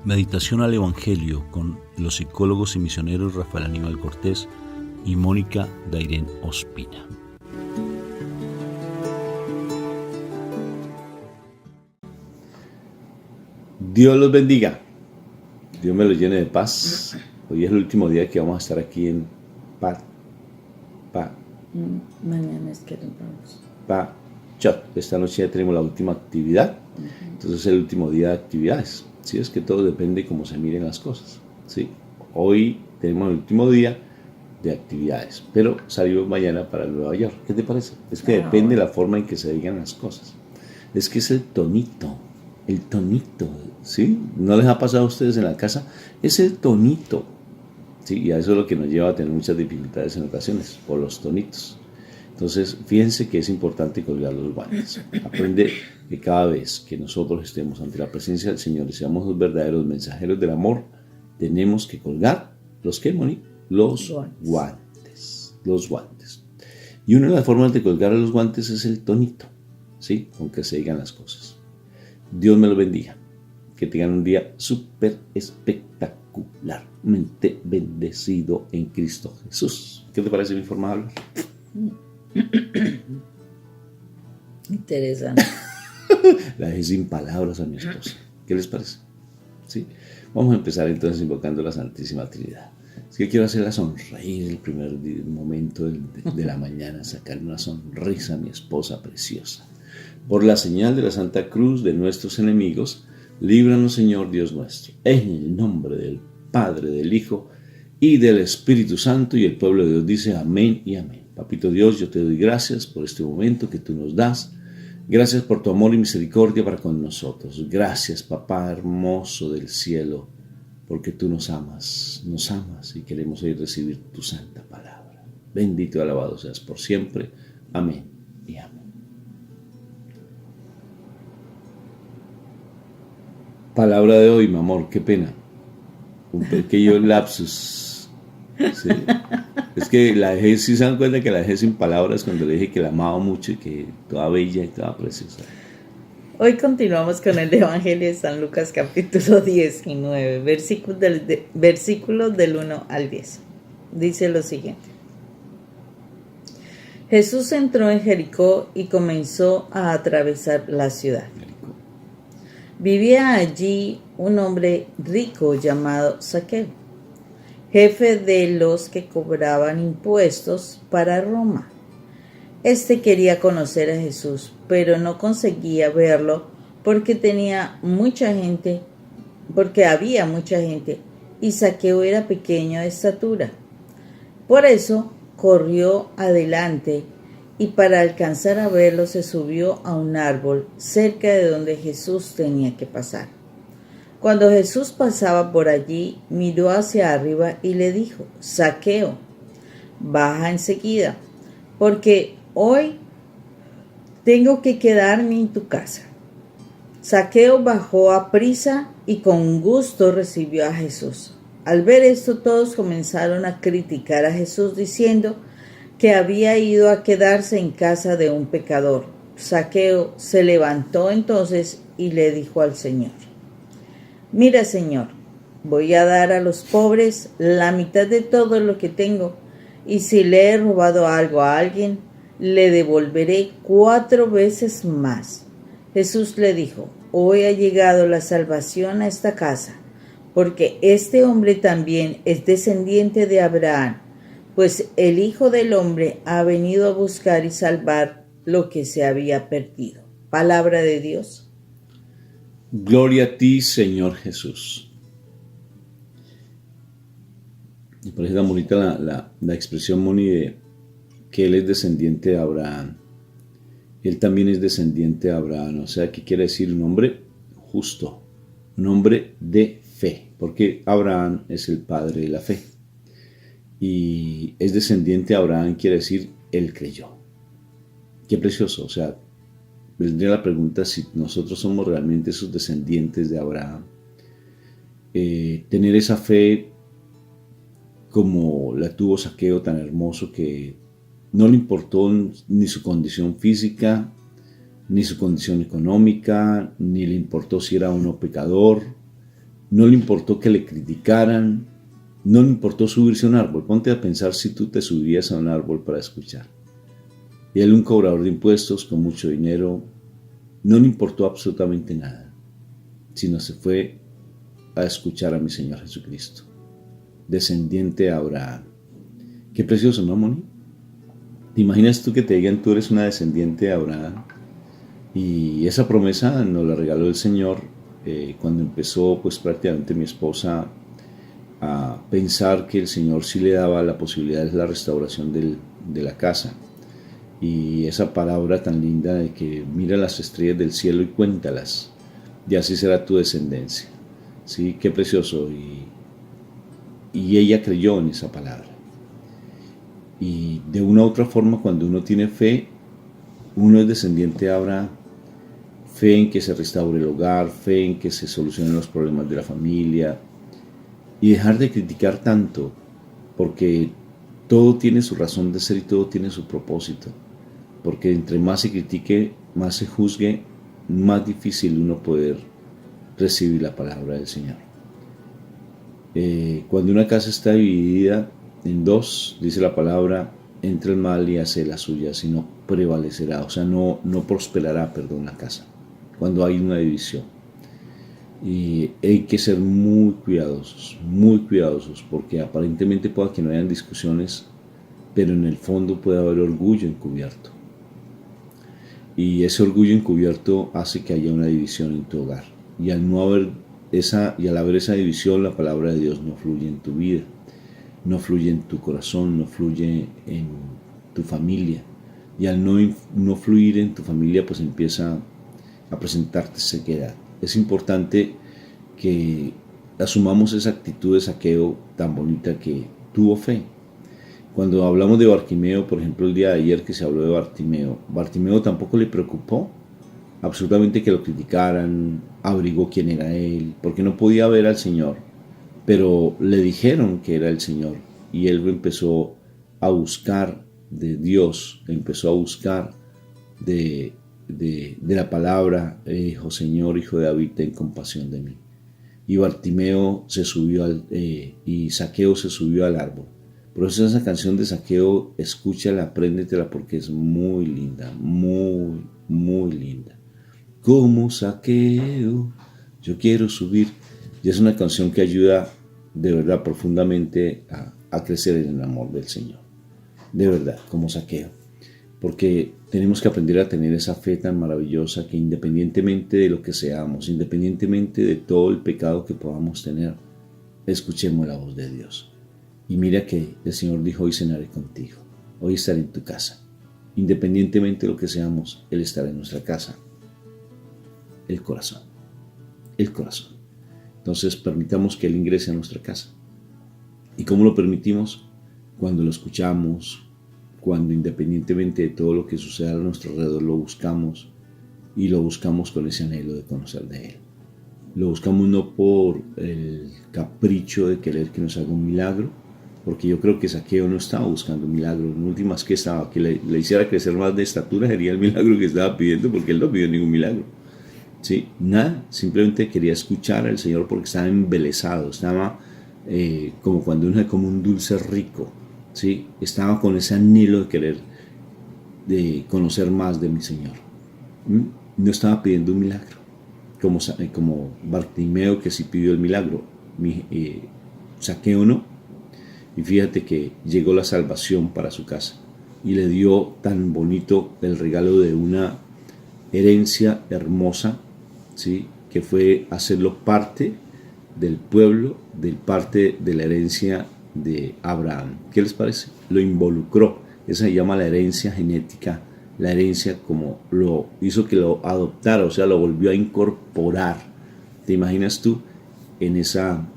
Meditación al Evangelio con los psicólogos y misioneros Rafael Aníbal Cortés y Mónica Dairén Ospina. Dios los bendiga, Dios me los llene de paz. Hoy es el último día que vamos a estar aquí en Mañana es que nos vamos. Pachot. Esta noche ya tenemos la última actividad, entonces es el último día de actividades. ¿Sí? Es que todo depende de cómo se miren las cosas. ¿Sí? Hoy tenemos el último día de actividades, pero salimos mañana para Nueva York. ¿Qué te parece? Es que depende de la forma en que se digan las cosas. Es que es el tonito, ¿sí? ¿No les ha pasado a ustedes en la casa? Es el tonito, ¿sí? Y a eso es lo que nos lleva a tener muchas dificultades en ocasiones, por los tonitos. Entonces, fíjense que es importante colgar los guantes. Aprende que cada vez que nosotros estemos ante la presencia del Señor y seamos los verdaderos mensajeros del amor, tenemos que colgar ¿los qué, Moni? Los guantes. Los guantes. Y una de las formas de colgar los guantes es el tonito, ¿sí? Con que se digan las cosas. Dios me lo bendiga. Que tengan un día súper espectacularmente bendecido en Cristo Jesús. ¿Qué te parece mi forma de hablar? Interesante. La dejé sin palabras a mi esposa. ¿Qué les parece? ¿Sí? Vamos a empezar entonces invocando la Santísima Trinidad. Es que quiero hacerla sonreír el primer momento de la mañana, sacar una sonrisa a mi esposa preciosa. Por la señal de la Santa Cruz de nuestros enemigos, líbranos, Señor Dios nuestro, en el nombre del Padre, del Hijo y del Espíritu Santo. Y el pueblo de Dios dice amén y amén. Papito Dios, yo te doy gracias por este momento que tú nos das. Gracias por tu amor y misericordia para con nosotros. Gracias, Papá hermoso del cielo, porque tú nos amas y queremos hoy recibir tu santa palabra. Bendito y alabado seas por siempre. Amén y amén. Palabra de hoy, mi amor, qué pena. Un pequeño lapsus. Sí. Es que la dejé, si se dan cuenta que la dejé sin palabras cuando le dije que la amaba mucho y que toda bella y toda preciosa. Hoy continuamos con el Evangelio de San Lucas capítulo 19, versículos del 1 al 10. Dice lo siguiente. Jesús entró en Jericó y comenzó a atravesar la ciudad. Vivía allí un hombre rico llamado Zaqueo, jefe de los que cobraban impuestos para Roma. Este quería conocer a Jesús, pero no conseguía verlo porque había mucha gente, y Zaqueo era pequeño de estatura. Por eso corrió adelante y para alcanzar a verlo se subió a un árbol cerca de donde Jesús tenía que pasar. Cuando Jesús pasaba por allí, miró hacia arriba y le dijo: Zaqueo, baja enseguida, porque hoy tengo que quedarme en tu casa. Zaqueo bajó aprisa y con gusto recibió a Jesús. Al ver esto, todos comenzaron a criticar a Jesús diciendo que había ido a quedarse en casa de un pecador. Zaqueo se levantó entonces y le dijo al Señor: Mira, Señor, voy a dar a los pobres la mitad de todo lo que tengo, y si le he robado algo a alguien, le devolveré 4 veces más. Jesús le dijo: Hoy ha llegado la salvación a esta casa, porque este hombre también es descendiente de Abraham, pues el Hijo del Hombre ha venido a buscar y salvar lo que se había perdido. Palabra de Dios. Gloria a ti, Señor Jesús. Me parece tan bonita la expresión, Moni, de que él es descendiente de Abraham. Él también es descendiente de Abraham. O sea, ¿qué quiere decir? Un hombre justo, un hombre de fe, porque Abraham es el padre de la fe. Y es descendiente de Abraham, quiere decir, él creyó. Qué precioso. O sea, vendría la pregunta si nosotros somos realmente esos descendientes de Abraham. Tener esa fe como la tuvo Zaqueo, tan hermoso, que no le importó ni su condición física, ni su condición económica, ni le importó si era uno pecador, no le importó que le criticaran, no le importó subirse a un árbol. Ponte a pensar si tú te subías a un árbol para escuchar. Y él, un cobrador de impuestos con mucho dinero, no le importó absolutamente nada, sino se fue a escuchar a mi Señor Jesucristo, descendiente de Abraham. Qué precioso, ¿no, Moni? ¿Te imaginas tú que te digan tú eres una descendiente de Abraham? Y esa promesa nos la regaló el Señor cuando empezó pues prácticamente mi esposa a pensar que el Señor sí le daba la posibilidad de la restauración de la casa. Y esa palabra tan linda de que mira las estrellas del cielo y cuéntalas, y así será tu descendencia. ¿Sí? Qué precioso. Y ella creyó en esa palabra. Y de una u otra forma, cuando uno tiene fe, uno es descendiente de Abraham. Fe en que se restaure el hogar, fe en que se solucionen los problemas de la familia, y dejar de criticar tanto, porque todo tiene su razón de ser y todo tiene su propósito. Porque entre más se critique, más se juzgue, más difícil uno poder recibir la palabra del Señor. Cuando una casa está dividida en dos, dice la palabra, entra el mal y hace la suya, sino prevalecerá, o sea, no prosperará, la casa, cuando hay una división. Y hay que ser muy cuidadosos, porque aparentemente pueda que no hayan discusiones, pero en el fondo puede haber orgullo encubierto. Y ese orgullo encubierto hace que haya una división en tu hogar. Y al haber esa división, la palabra de Dios no fluye en tu vida, no fluye en tu corazón, no fluye en tu familia. Y al no fluir en tu familia, pues empieza a presentarte sequedad. Es importante que asumamos esa actitud de Zaqueo tan bonita que tuvo fe. Cuando hablamos de Bartimeo, por ejemplo, el día de ayer que se habló de Bartimeo tampoco le preocupó absolutamente que lo criticaran, averiguó quién era él, porque no podía ver al Señor, pero le dijeron que era el Señor, y él empezó a buscar de Dios, empezó a buscar de la palabra, dijo: Señor, hijo de David, ten compasión de mí. Y Bartimeo se subió y Zaqueo se subió al árbol. Por eso esa canción de Zaqueo, escúchala, apréndetela, porque es muy linda, muy, muy linda. Como Zaqueo, yo quiero subir. Y es una canción que ayuda de verdad profundamente a crecer en el amor del Señor. De verdad, como Zaqueo. Porque tenemos que aprender a tener esa fe tan maravillosa que independientemente de lo que seamos, independientemente de todo el pecado que podamos tener, escuchemos la voz de Dios. Y mira que el Señor dijo: hoy cenaré contigo, hoy estaré en tu casa. Independientemente de lo que seamos, Él estará en nuestra casa. El corazón. Entonces permitamos que Él ingrese a nuestra casa. ¿Y cómo lo permitimos? Cuando lo escuchamos, cuando independientemente de todo lo que suceda a nuestro alrededor lo buscamos, y lo buscamos con ese anhelo de conocer de Él. Lo buscamos no por el capricho de querer que nos haga un milagro, porque yo creo que Zaqueo no estaba buscando un milagro. En últimas, que estaba, que le hiciera crecer más de estatura, sería el milagro que estaba pidiendo, porque él no pidió ningún milagro. ¿Sí? Nada, simplemente quería escuchar al Señor porque estaba embelesado, estaba como cuando uno come un dulce rico, ¿sí? Estaba con ese anhelo de querer conocer más de mi Señor. No estaba pidiendo un milagro, como Bartimeo, que sí pidió el milagro. Zaqueo no. Y fíjate que llegó la salvación para su casa y le dio tan bonito el regalo de una herencia hermosa, ¿sí? Que fue hacerlo parte del pueblo, parte de la herencia de Abraham. ¿Qué les parece? Lo involucró. Esa se llama la herencia genética, la herencia, como lo hizo que lo adoptara, o sea, lo volvió a incorporar. ¿Te imaginas tú en esa...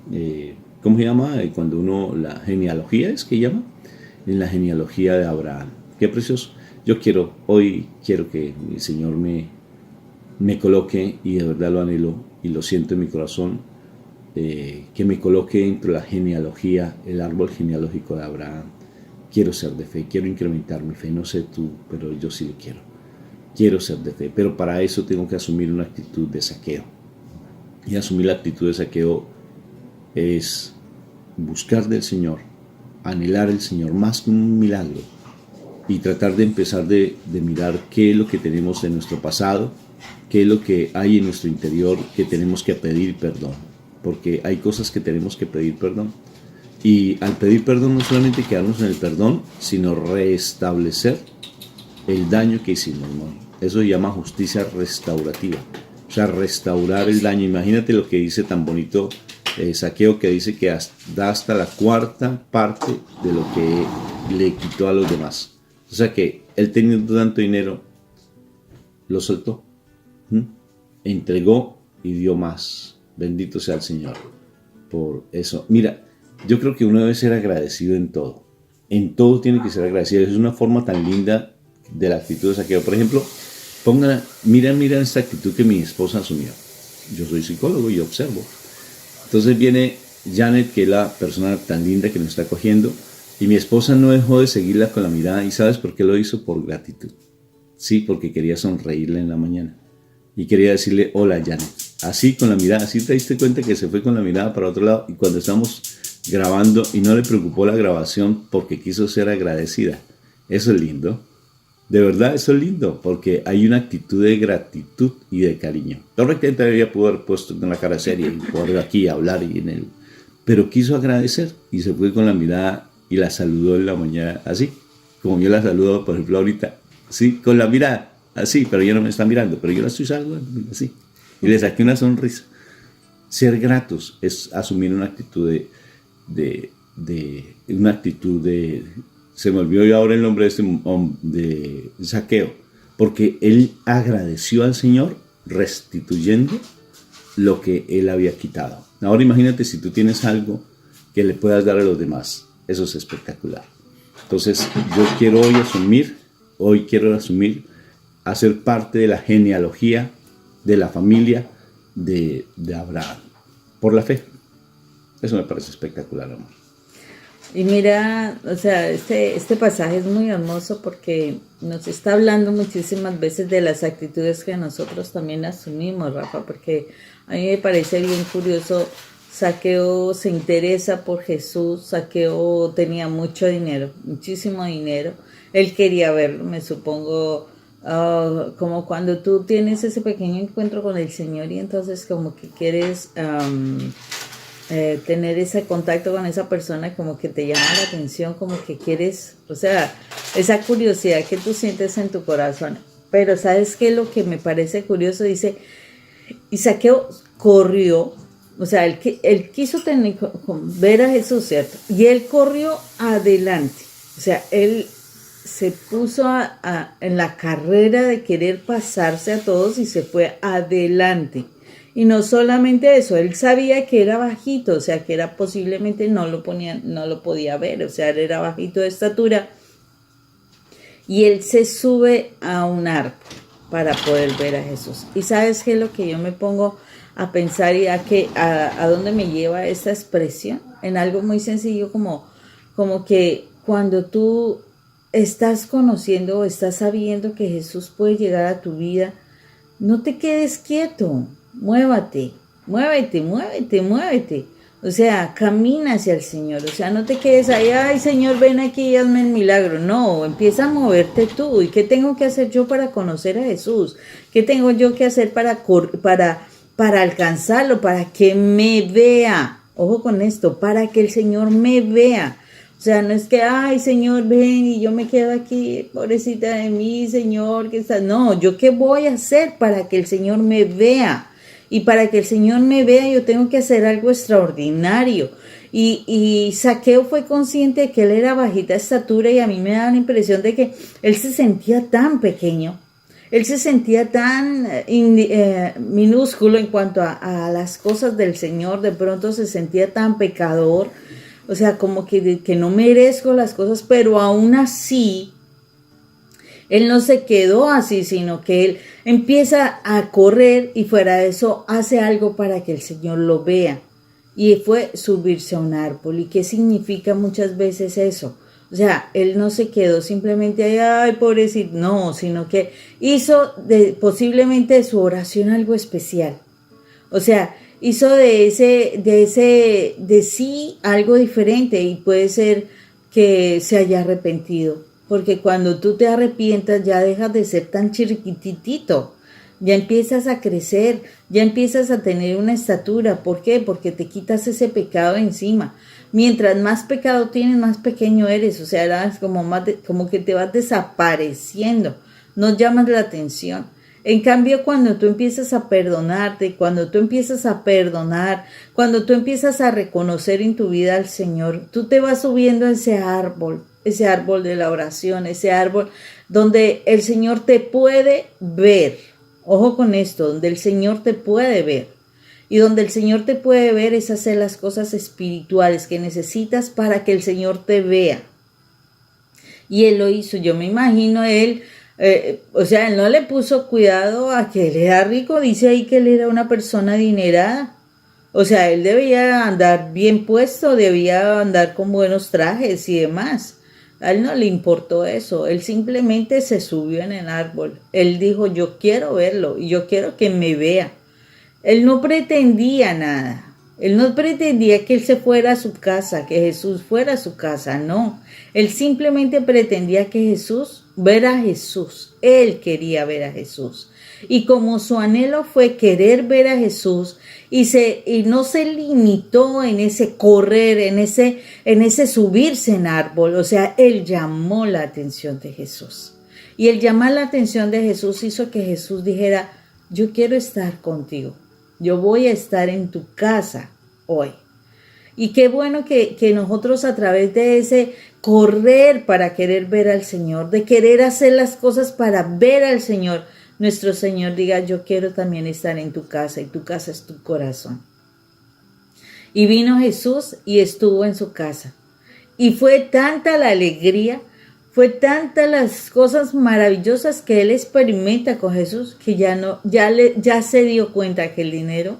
¿cómo se llama? Cuando uno, la genealogía, ¿es que llama? En la genealogía de Abraham. Qué precioso. Hoy quiero que mi Señor me coloque, y de verdad lo anhelo y lo siento en mi corazón, que me coloque dentro de la genealogía, el árbol genealógico de Abraham. Quiero ser de fe, quiero incrementar mi fe. No sé tú, pero yo sí lo quiero. Quiero ser de fe, pero para eso tengo que asumir una actitud de Zaqueo. Y asumir la actitud de Zaqueo es buscar del Señor, anhelar el Señor más que un milagro y tratar de empezar de mirar qué es lo que tenemos de nuestro pasado, qué es lo que hay en nuestro interior que tenemos que pedir perdón, porque hay cosas que tenemos que pedir perdón. Y al pedir perdón no solamente quedarnos en el perdón, sino restablecer el daño que hicimos, ¿no? Eso se llama justicia restaurativa, o sea, restaurar el daño. Imagínate lo que dice tan bonito Zaqueo, que dice que da hasta la cuarta parte de lo que le quitó a los demás. O sea que él, teniendo tanto dinero, lo soltó, entregó y dio más. Bendito sea el Señor por eso. Mira, yo creo que uno debe ser agradecido en todo. En todo tiene que ser agradecido. Es una forma tan linda de la actitud de Zaqueo. Por ejemplo, miren esta actitud que mi esposa asumió. Yo soy psicólogo y observo. Entonces viene Janet, que es la persona tan linda que nos está cogiendo, y mi esposa no dejó de seguirla con la mirada. ¿Y sabes por qué lo hizo? Por gratitud. Sí, porque quería sonreírle en la mañana. Y quería decirle, hola Janet. Así con la mirada, así te diste cuenta que se fue con la mirada para otro lado. Y cuando estamos grabando, y no le preocupó la grabación porque quiso ser agradecida. Eso es lindo. De verdad, eso es lindo, porque hay una actitud de gratitud y de cariño. Correctamente había pudo haber puesto en la cara seria y poder aquí hablar y en él. Pero quiso agradecer y se fue con la mirada y la saludó en la mañana así, como yo la saludo, por ejemplo, ahorita, sí, con la mirada, así, pero ella no me está mirando, pero yo la estoy saludando, así. Y le saqué una sonrisa. Ser gratos es asumir una actitud se me olvidó ahora el nombre de Zaqueo, porque él agradeció al Señor restituyendo lo que él había quitado. Ahora imagínate si tú tienes algo que le puedas dar a los demás. Eso es espectacular. Entonces yo quiero hoy quiero asumir hacer parte de la genealogía de la familia de Abraham, por la fe. Eso me parece espectacular, amor. Y mira, o sea, este pasaje es muy hermoso porque nos está hablando muchísimas veces de las actitudes que nosotros también asumimos, Rafa, porque a mí me parece bien curioso. Zaqueo se interesa por Jesús. Zaqueo tenía mucho dinero, muchísimo dinero. Él quería verlo, me supongo, como cuando tú tienes ese pequeño encuentro con el Señor y entonces como que quieres tener ese contacto con esa persona, como que te llama la atención, como que quieres, o sea, esa curiosidad que tú sientes en tu corazón. Pero ¿sabes qué? Lo que me parece curioso, dice, y Zaqueo corrió, o sea, él quiso ver a Jesús, ¿cierto? Y él corrió adelante, o sea, él se puso en la carrera de querer pasarse a todos y se fue adelante. Y no solamente eso, él sabía que era bajito, o sea, que era posiblemente no lo podía ver, o sea, él era bajito de estatura. Y él se sube a un árbol para poder ver a Jesús. Y ¿sabes qué es lo que yo me pongo a pensar y a dónde me lleva esta expresión? En algo muy sencillo como que cuando tú estás conociendo o estás sabiendo que Jesús puede llegar a tu vida, no te quedes quieto. Muévete. O sea, camina hacia el Señor. O sea, no te quedes ahí, ay Señor, ven aquí y hazme el milagro. No, empieza a moverte tú. ¿Y qué tengo que hacer yo para conocer a Jesús? ¿Qué tengo yo que hacer para alcanzarlo? Para que me vea. Ojo con esto, para que el Señor me vea. O sea, no es que, ay, Señor, ven y yo me quedo aquí, pobrecita de mí, Señor, que está. No, ¿yo qué voy a hacer para que el Señor me vea? Y para que el Señor me vea, yo tengo que hacer algo extraordinario. Y Zaqueo fue consciente de que él era bajita de estatura y a mí me da la impresión de que él se sentía tan pequeño. Él se sentía tan minúsculo en cuanto a las cosas del Señor. De pronto se sentía tan pecador. O sea, como que no merezco las cosas, pero aún así, él no se quedó así, sino que él empieza a correr y fuera de eso hace algo para que el Señor lo vea. Y fue subirse a un árbol. ¿Y qué significa muchas veces eso? O sea, él no se quedó simplemente ahí, ay, pobrecito, no, sino que hizo posiblemente de su oración algo especial. O sea, hizo de sí algo diferente, y puede ser que se haya arrepentido, porque cuando tú te arrepientas ya dejas de ser tan chiquititito, ya empiezas a crecer, ya empiezas a tener una estatura. ¿Por qué? Porque te quitas ese pecado de encima. Mientras más pecado tienes, más pequeño eres, o sea, eres como que te vas desapareciendo, no llamas la atención. En cambio, cuando tú empiezas a perdonarte, cuando tú empiezas a perdonar, cuando tú empiezas a reconocer en tu vida al Señor, tú te vas subiendo a ese árbol de la oración, ese árbol donde el Señor te puede ver. Ojo con esto, donde el Señor te puede ver. Y donde el Señor te puede ver es hacer las cosas espirituales que necesitas para que el Señor te vea. Y Él lo hizo. Yo me imagino Él, Él no le puso cuidado a que Él era rico. Dice ahí que Él era una persona adinerada. O sea, Él debía andar bien puesto, debía andar con buenos trajes y demás. A Él no le importó eso. Él simplemente se subió en el árbol. Él dijo, yo quiero verlo y yo quiero que me vea. Él no pretendía nada. Él no pretendía que Él se fuera a su casa, que Jesús fuera a su casa. No. Él simplemente pretendía que Jesús, ver a Jesús. Él quería ver a Jesús. Y como su anhelo fue querer ver a Jesús, y no se limitó en ese correr, en ese subirse en árbol. O sea, Él llamó la atención de Jesús. Y el llamar la atención de Jesús hizo que Jesús dijera, yo quiero estar contigo. Yo voy a estar en tu casa hoy. Y qué bueno que nosotros, a través de ese correr para querer ver al Señor, de querer hacer las cosas para ver al Señor, nuestro Señor diga, yo quiero también estar en tu casa, y tu casa es tu corazón. Y vino Jesús y estuvo en su casa. Y fue tanta la alegría, fue tantas las cosas maravillosas que Él experimenta con Jesús, que ya se dio cuenta que el dinero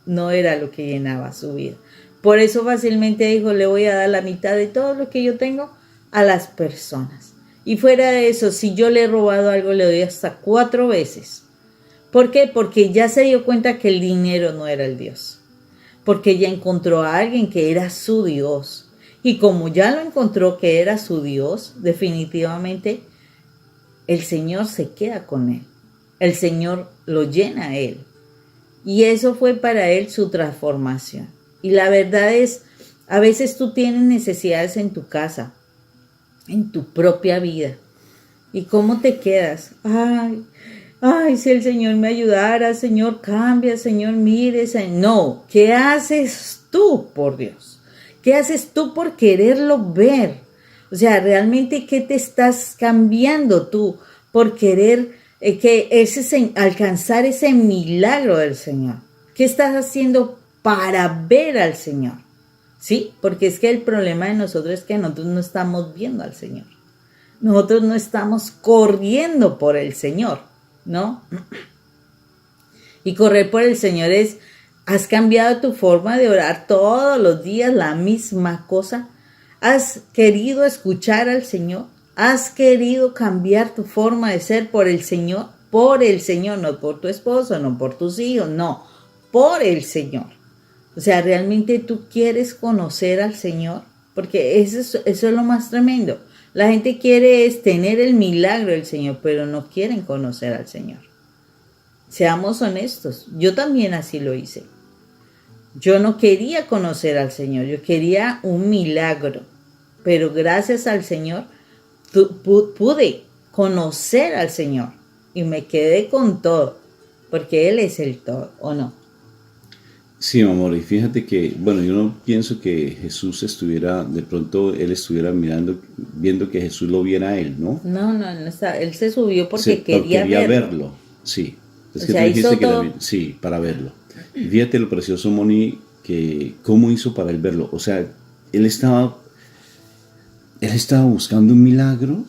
no era lo que llenaba su vida. Por eso fácilmente dijo, le voy a dar la mitad de todo lo que yo tengo a las personas. Y fuera de eso, si yo le he robado algo, le doy hasta 4 veces. ¿Por qué? Porque ya se dio cuenta que el dinero no era el Dios. Porque ya encontró a alguien que era su Dios. Y como ya lo encontró que era su Dios, definitivamente el Señor se queda con él. El Señor lo llena a él. Y eso fue para él su transformación. Y la verdad es, a veces tú tienes necesidades en tu casa, en tu propia vida. ¿Y cómo te quedas? Ay, si el Señor me ayudara, Señor, cambia, Señor, mire. No, ¿qué haces tú por Dios? ¿Qué haces tú por quererlo ver? O sea, realmente, ¿qué te estás cambiando tú por querer alcanzar ese milagro del Señor? ¿Qué estás haciendo para ver al Señor? ¿Sí? Porque es que el problema de nosotros es que nosotros no estamos viendo al Señor. Nosotros no estamos corriendo por el Señor, ¿no? Y correr por el Señor es, has cambiado tu forma de orar todos los días, la misma cosa. Has querido escuchar al Señor. Has querido cambiar tu forma de ser por el Señor, no por tu esposo, no por tus hijos, no, por el Señor. O sea, realmente tú quieres conocer al Señor, porque eso es lo más tremendo. La gente quiere tener el milagro del Señor, pero no quieren conocer al Señor. Seamos honestos, yo también así lo hice. Yo no quería conocer al Señor, yo quería un milagro, pero gracias al Señor pude conocer al Señor y me quedé con todo, porque Él es el todo, ¿o no? Sí, mi amor, y fíjate que, bueno, yo no pienso que Jesús de pronto él estuviera viendo que Jesús lo viera a él, ¿no? No, él se subió porque quería verlo. Sí. Es O que sea, tú dijiste hizo que todo. sí, para verlo. Fíjate lo precioso, Moni, que cómo hizo para él verlo. O sea, él estaba buscando un milagro.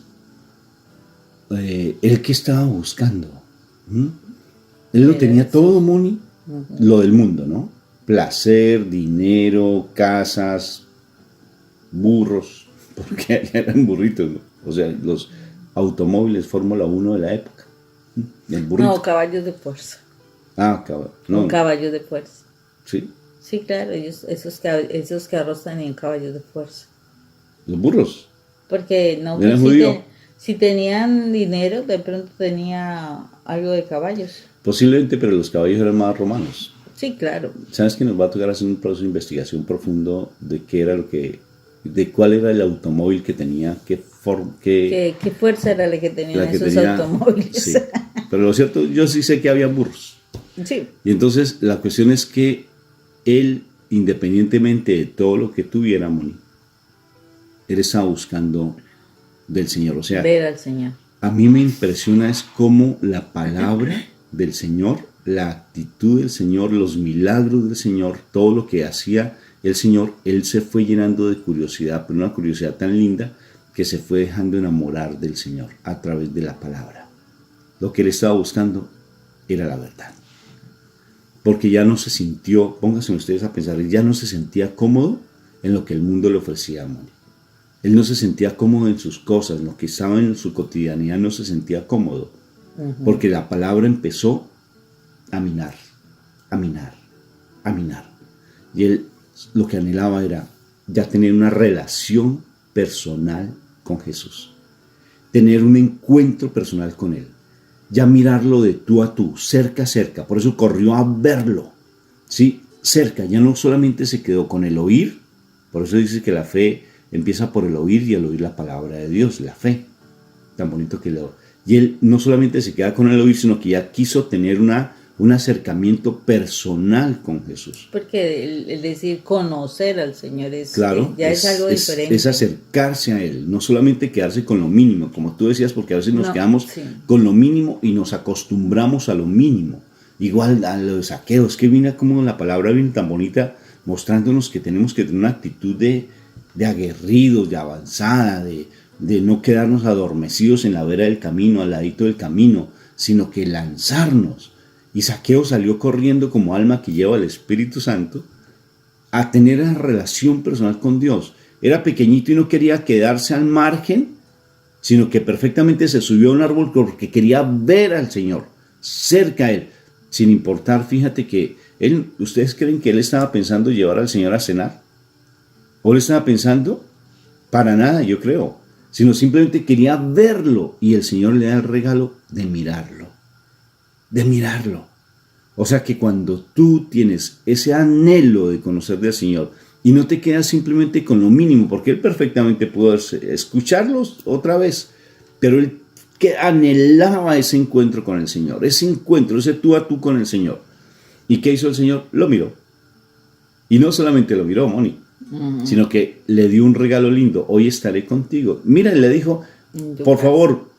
¿Él qué estaba buscando? Él lo tenía todo, Moni, lo del mundo, ¿no? Placer, dinero, casas, burros, porque allá eran burritos, ¿no? O sea, los automóviles Fórmula 1 de la época. El burrito. No, caballos de fuerza. Ah, caballo. No. Un caballo de fuerza. ¿sí? Sí, claro, esos carros tenían caballos de fuerza. Los burros. Porque no, ¿Eran judíos? si tenían dinero, de pronto tenía algo de caballos. Posiblemente, pero los caballos eran más romanos. Sí, claro. ¿Sabes que nos va a tocar hacer un proceso de investigación profundo de qué era de cuál era el automóvil que tenía, qué fuerza era la que tenían la que esos tenía? automóviles? Sí. Pero lo cierto, yo sí sé que había burros. Sí. Y entonces la cuestión es que él, independientemente de todo lo que tuviera, Moni, él estaba buscando del Señor. O sea, Ver al Señor. a mí me impresiona es cómo la palabra del Señor, la actitud del Señor, los milagros del Señor, todo lo que hacía el Señor, él se fue llenando de curiosidad, pero una curiosidad tan linda que se fue dejando enamorar del Señor a través de la palabra. Lo que él estaba buscando era la verdad. Porque ya no se sintió, pónganse ustedes a pensar, ya no se sentía cómodo en lo que el mundo le ofrecía a Moni. Él no se sentía cómodo en sus cosas, lo que estaba en su cotidianidad no se sentía cómodo. Porque la palabra empezó a minar. Y él lo que anhelaba era ya tener una relación personal con Jesús. Tener un encuentro personal con Él. Ya mirarlo de tú a tú, cerca a cerca. Por eso corrió a verlo. ¿Sí? Cerca. Ya no solamente se quedó con el oír. Por eso dice que la fe empieza por el oír y al oír la palabra de Dios. La fe. Tan bonito que lo... Y él no solamente se queda con el oír, sino que ya quiso tener un acercamiento personal con Jesús. Porque el decir conocer al Señor es, claro, es algo diferente. Es acercarse a Él, no solamente quedarse con lo mínimo, como tú decías, porque a veces nos quedamos con lo mínimo y nos acostumbramos a lo mínimo. Igual a los saqueos, que viene como la palabra viene tan bonita, mostrándonos que tenemos que tener una actitud de aguerridos, de avanzada, de no quedarnos adormecidos en la vera del camino, al ladito del camino, sino que lanzarnos. Y Zaqueo salió corriendo como alma que lleva el Espíritu Santo a tener una relación personal con Dios. Era pequeñito y no quería quedarse al margen, sino que perfectamente se subió a un árbol porque quería ver al Señor, cerca a Él, sin importar, fíjate que ¿ustedes creen que él estaba pensando llevar al Señor a cenar? ¿O él estaba pensando? Para nada, yo creo, sino simplemente quería verlo y el Señor le da el regalo de mirarlo. O sea que cuando tú tienes ese anhelo de conocer del Señor y no te quedas simplemente con lo mínimo, porque él perfectamente pudo escucharlos otra vez, pero él que anhelaba ese encuentro con el Señor, ese encuentro, ese tú a tú con el Señor. ¿Y qué hizo el Señor? Lo miró. Y no solamente lo miró, Moni, sino que le dio un regalo lindo. Hoy estaré contigo. Mira, le dijo, por favor,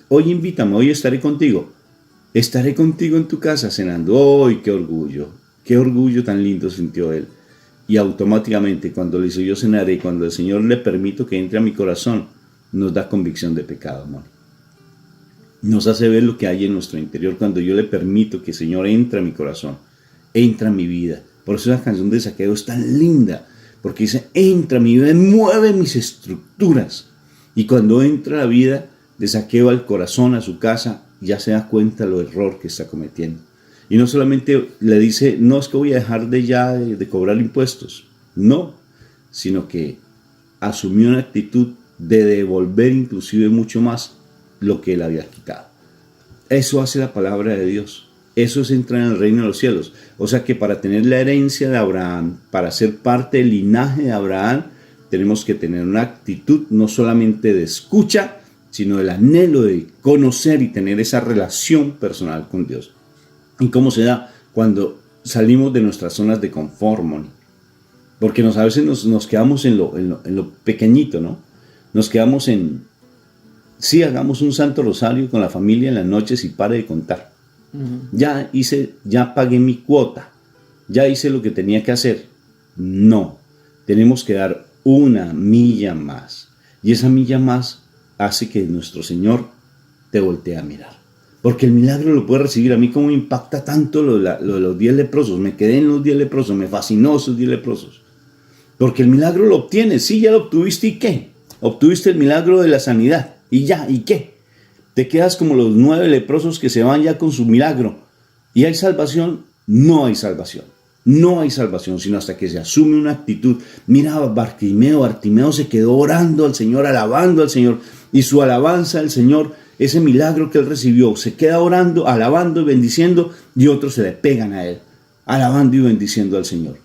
hoy invítame, hoy estaré contigo. Estaré contigo en tu casa cenando. ¡Ay, qué orgullo tan lindo sintió él! Y automáticamente cuando le hizo yo cenaré, cuando el Señor le permito que entre a mi corazón, nos da convicción de pecado, amor. Nos hace ver lo que hay en nuestro interior cuando yo le permito que el Señor entre a mi corazón, entra a mi vida. Por eso la canción de Zaqueo es tan linda, porque dice, entra a mi vida, mueve mis estructuras. Y cuando entra la vida de Zaqueo al corazón, a su casa, ya se da cuenta lo error que está cometiendo. Y no solamente le dice, no es que voy a dejar de cobrar impuestos, no, sino que asumió una actitud de devolver inclusive mucho más lo que él había quitado. Eso hace la palabra de Dios. Eso es entrar en el reino de los cielos. O sea que para tener la herencia de Abraham, para ser parte del linaje de Abraham, tenemos que tener una actitud no solamente de escucha, sino el anhelo de conocer y tener esa relación personal con Dios. ¿Y cómo se da? Cuando salimos de nuestras zonas de confort, Moni. Porque a veces nos quedamos en lo pequeñito, ¿no? Nos quedamos en, sí, hagamos un santo rosario con la familia en las noches y pare de contar. Ya pagué mi cuota, ya hice lo que tenía que hacer. No, tenemos que dar una milla más. Y esa milla más hace que nuestro Señor te voltee a mirar. Porque el milagro lo puede recibir. A mí como me impacta tanto lo de los 10 leprosos. Me quedé en los 10 leprosos, me fascinó esos 10 leprosos. Porque el milagro lo obtienes, sí, ya lo obtuviste, ¿y qué? Obtuviste el milagro de la sanidad, y ya, ¿y qué? Te quedas como los 9 leprosos que se van ya con su milagro. ¿Y hay salvación? No hay salvación. No hay salvación sino hasta que se asume una actitud. Mira, Bartimeo se quedó orando al Señor, alabando al Señor, y su alabanza al Señor, ese milagro que él recibió, se queda orando, alabando y bendiciendo, y otros se le pegan a él, alabando y bendiciendo al Señor.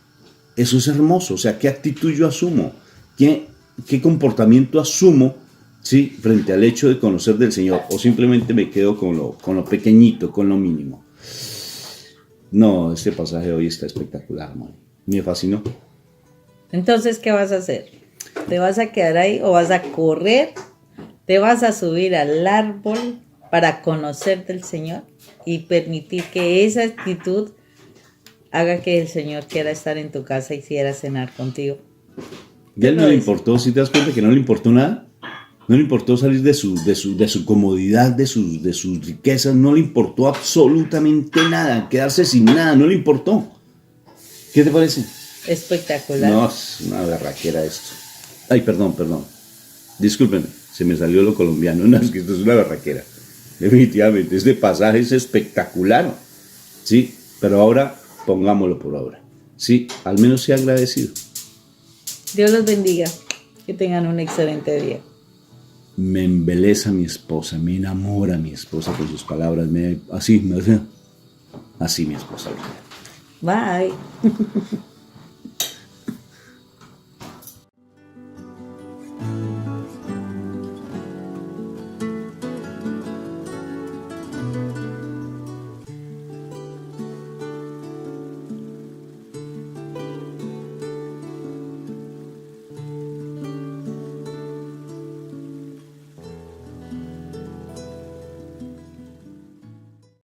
Eso es hermoso. O sea, ¿qué actitud yo asumo? ¿Qué comportamiento asumo, ¿sí?, frente al hecho de conocer del Señor? O simplemente me quedo con lo pequeñito, con lo mínimo. No, este pasaje hoy está espectacular, man. Me fascinó. Entonces, ¿qué vas a hacer? ¿Te vas a quedar ahí o vas a correr? ¿Te vas a subir al árbol para conocer del Señor y permitir que esa actitud haga que el Señor quiera estar en tu casa y quiera cenar contigo? Y a él no le importó, si te das cuenta que no le importó nada, no le importó salir de su comodidad, de sus riquezas, no le importó absolutamente nada, quedarse sin nada, no le importó. ¿Qué te parece? Espectacular. No, es una berraquera esto. Ay, perdón. Discúlpenme, se me salió lo colombiano. No, es que esto es una berraquera. Definitivamente, este pasaje es espectacular. Sí, pero ahora pongámoslo por obra. Sí, al menos sea agradecido. Dios los bendiga. Que tengan un excelente día. Me embeleza mi esposa, me enamora mi esposa con sus palabras. Así mi esposa. Bye.